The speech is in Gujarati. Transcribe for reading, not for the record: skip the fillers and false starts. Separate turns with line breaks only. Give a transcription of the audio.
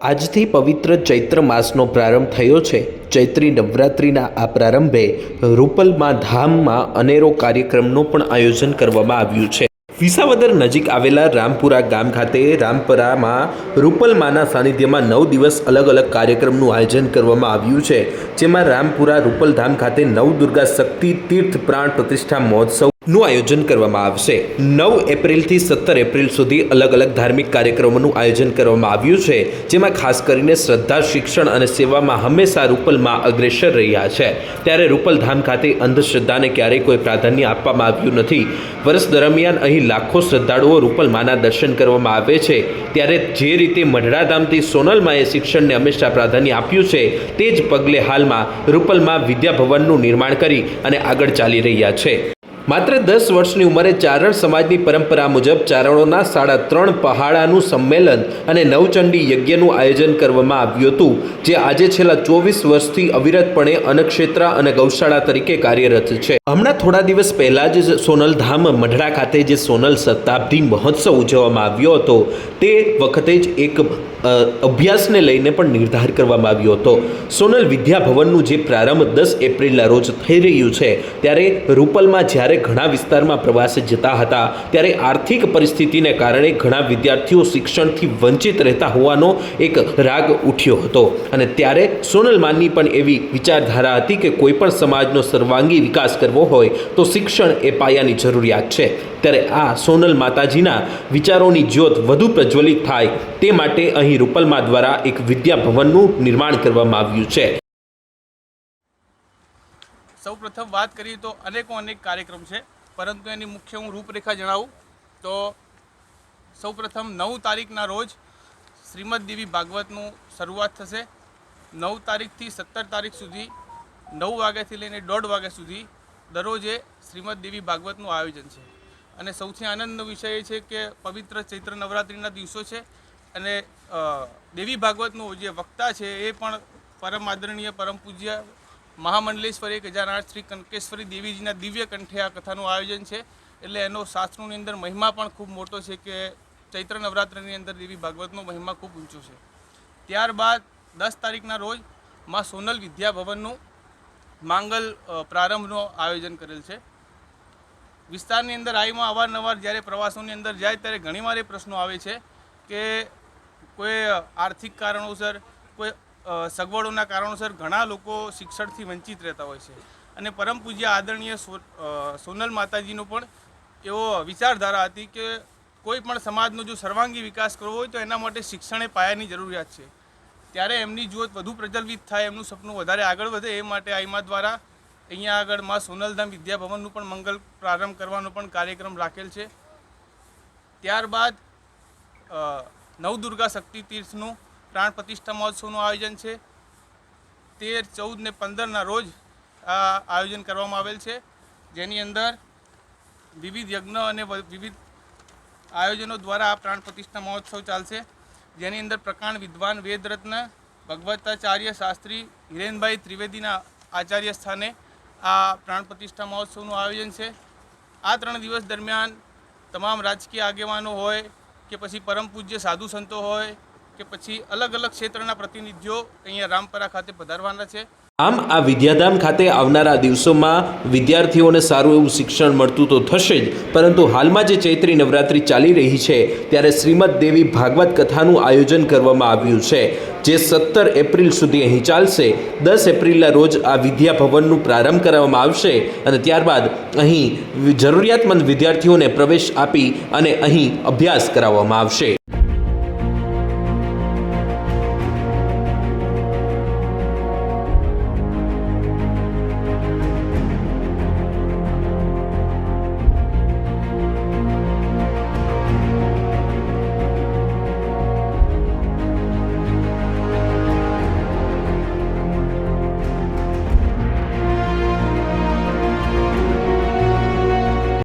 આજથી પવિત્ર ચૈત્ર માસનો પ્રારંભ થયો છે। ચૈત્રી નવરાત્રિના આ પ્રારંભે રૂપલમાં ધામમાં અનેરો કાર્યક્રમનું પણ આયોજન કરવામાં આવ્યું છે। વિસાવદર નજીક આવેલા રામપુરા ગામ ખાતે રામપરામાં રૂપલમાના સાનિધ્યમાં 9 દિવસ અલગ અલગ કાર્યક્રમનું આયોજન કરવામાં આવ્યું છે, જેમાં રામપુરા રૂપલધામ ખાતે નવદુર્ગા શક્તિ તીર્થ પ્રાણ પ્રતિષ્ઠા મહોત્સવ નું આયોજન કરવામાં આવશે। 9 એપ્રિલથી 17 એપ્રિલ સુધી અલગ અલગ ધાર્મિક કાર્યક્રમોનું આયોજન કરવામાં આવ્યું છે, જેમાં ખાસ કરીને શ્રદ્ધા, શિક્ષણ અને સેવામાં હંમેશા રૂપલમાં અગ્રેસર રહ્યા છે। ત્યારે રૂપલધામ ખાતે અંધશ્રદ્ધાને ક્યારેય કોઈ પ્રાધાન્ય આપવામાં આવ્યું નથી। વર્ષ દરમિયાન અહીં લાખો શ્રદ્ધાળુઓ રૂપલમાના દર્શન કરવામાં આવે છે, ત્યારે જે રીતે મઢડાધામથી સોનલમાએ શિક્ષણને હંમેશા પ્રાધાન્ય આપ્યું છે, તે જ પગલે હાલમાં રૂપલમાં વિદ્યાભવનનું નિર્માણ કરી અને આગળ ચાલી રહ્યા છે। માત્ર 10 વર્ષની ઉંમરે ચારણ સમાજની પરંપરા મુજબ ચારણોના 3.5 પહાડાનું સંમેલન અને નવચંડી યજ્ઞનું આયોજન કરવામાં આવ્યું હતું, જે આજે છેલ્લા 24 વર્ષથી અવિરતપણે અન્નક્ષેત્ર અને ગૌશાળા તરીકે કાર્યરત છે। હમણાં થોડા દિવસ પહેલા જ સોનલધામ મઢડા ખાતે જે સોનલ શતાબ્દી મહોત્સવ ઉજવવામાં આવ્યો હતો, તે વખતે જ એક અભ્યાસને લઈને પણ નિર્ધાર કરવામાં આવ્યો હતો। સોનલ વિદ્યાભવનનું જે પ્રારંભ 10 એપ્રિલના રોજ થઈ રહ્યું છે, ત્યારે રૂપલમાં જ્યારે ઘણા વિસ્તારમાં પ્રવાસે જતા હતા, ત્યારે આર્થિક પરિસ્થિતિને કારણે ઘણા વિદ્યાર્થીઓ શિક્ષણથી વંચિત રહેતા હોવાનો એક રાગ ઉઠ્યો હતો, અને ત્યારે સોનલમાની પણ એવી વિચારધારા હતી કે કોઈ પણ સમાજનો સર્વાંગી વિકાસ કરવો હોય તો શિક્ષણ એ પાયાની જરૂરિયાત છે। ત્યારે આ સોનલ માતાજીના વિચારોની જ્યોત વધુ પ્રજ્વલિત થાય તે માટે અહીં રૂપલમા દ્વારા એક વિદ્યાભવનનું નિર્માણ કરવામાં આવ્યું છે।
સૌ પ્રથમ વાત કરીએ તો અનેક કાર્યક્રમ છે, પરંતુ એની મુખ્ય હું રૂપરેખા જણાવું તો સૌ પ્રથમ 9 તારીખના રોજ શ્રીમદ દેવી ભાગવતનું શરૂઆત થશે। 9 તારીખથી 17 તારીખ સુધી 9 વાગ્યાથી લઈને 1:30 વાગ્યા સુધી દરરોજે શ્રીમદ દેવી ભાગવતનું આયોજન છે। અને સૌથી આનંદનો વિષય એ છે કે પવિત્ર ચૈત્ર નવરાત્રિના દિવસો છે, અને દેવી ભાગવતનું જે વક્તા છે એ પણ પરમ આદરણીય પરમ પૂજ્ય મહામંડલેશ્વરી ગજાનાથ શ્રી કનકેશ્વરી દેવીજીના દિવ્ય કંઠે આ કથાનું આયોજન છે। એટલે એનો શાસ્ત્રોની અંદર મહિમા પણ ખૂબ મોટો છે કે ચૈત્ર નવરાત્રિની અંદર દેવી ભાગવતનો મહિમા ખૂબ ઊંચો છે। ત્યારબાદ 10 તારીખના રોજ માં સોનલ વિદ્યાભવનનું માંગલ પ્રારંભનું આયોજન કરેલ છે। વિસ્તારની અંદર આઈમાં અવારનવાર જ્યારે પ્રવાસોની અંદર જાય ત્યારે ઘણીવાર એ પ્રશ્નો આવે છે કે કોઈ આર્થિક કારણોસર, કોઈ સગવડોના કારણોસર ઘણા લોકો શિક્ષણથી વંચિત રહેતા હોય છે, અને પરમ પૂજ્ય આદરણીય સોનલ માતાજીનો પણ એવો વિચારધારા હતી કે કોઈ પણ સમાજનો જો સર્વાંગી વિકાસ કરવો હોય તો એના માટે શિક્ષણ એ પાયાની જરૂરિયાત છે। ત્યારે એમની જ્યોત વધુ પ્રજ્વલિત થાય, એમનું સપનું વધારે આગળ વધે, એ માટે આઈમા દ્વારા અહીંયા આગળ માં સોનલધામ વિદ્યાભવનનું પણ મંગલ પ્રારંભ કરવાનો પણ કાર્યક્રમ રાખેલ છે। ત્યારબાદ નવદુર્ગા શક્તિ તીર્થનું પ્રાણ પ્રતિષ્ઠા મહોત્સવનું આયોજન છે। 13, 14 ને 15ના રોજ આ આયોજન કરવામાં આવેલ છે, જેની અંદર વિવિધ યજ્ઞ અને વિવિધ આયોજનો દ્વારા આ પ્રાણ પ્રતિષ્ઠા મહોત્સવ ચાલશે, જેની અંદર પ્રકાંડ વિદ્વાન વેદરત્ન ભગવતાચાર્ય શાસ્ત્રી હિરેનભાઈ ત્રિવેદીના આચાર્ય સ્થાને આ પ્રાણ પ્રતિષ્ઠા મહોત્સવનું આયોજન છે। આ 3 દિવસ દરમિયાન તમામ રાજકીય આગેવાનો હોય કે પછી પરમ પૂજ્ય સાધુ સંતો હોય કે પછી અલગ અલગ ક્ષેત્રના પ્રતિનિધિઓ અહીંયા રામપરા ખાતે પધારવાના છે।
આમ આ વિદ્યાધામ ખાતે આવનારા દિવસોમાં વિદ્યાર્થીઓને સારું એવું શિક્ષણ મળતું તો થશે જ, પરંતુ હાલમાં જે ચૈત્રી નવરાત્રિ ચાલી રહી છે, ત્યારે શ્રીમદ દેવી ભાગવત કથાનું આયોજન કરવામાં આવ્યું છે, જે 17 એપ્રિલ સુધી અહીં ચાલશે। 10 એપ્રિલના રોજ આ વિદ્યાભવનનું પ્રારંભ કરવામાં આવશે, અને ત્યારબાદ અહીં જરૂરિયાતમંદ વિદ્યાર્થીઓને પ્રવેશ આપી અને અહીં અભ્યાસ કરાવવામાં આવશે।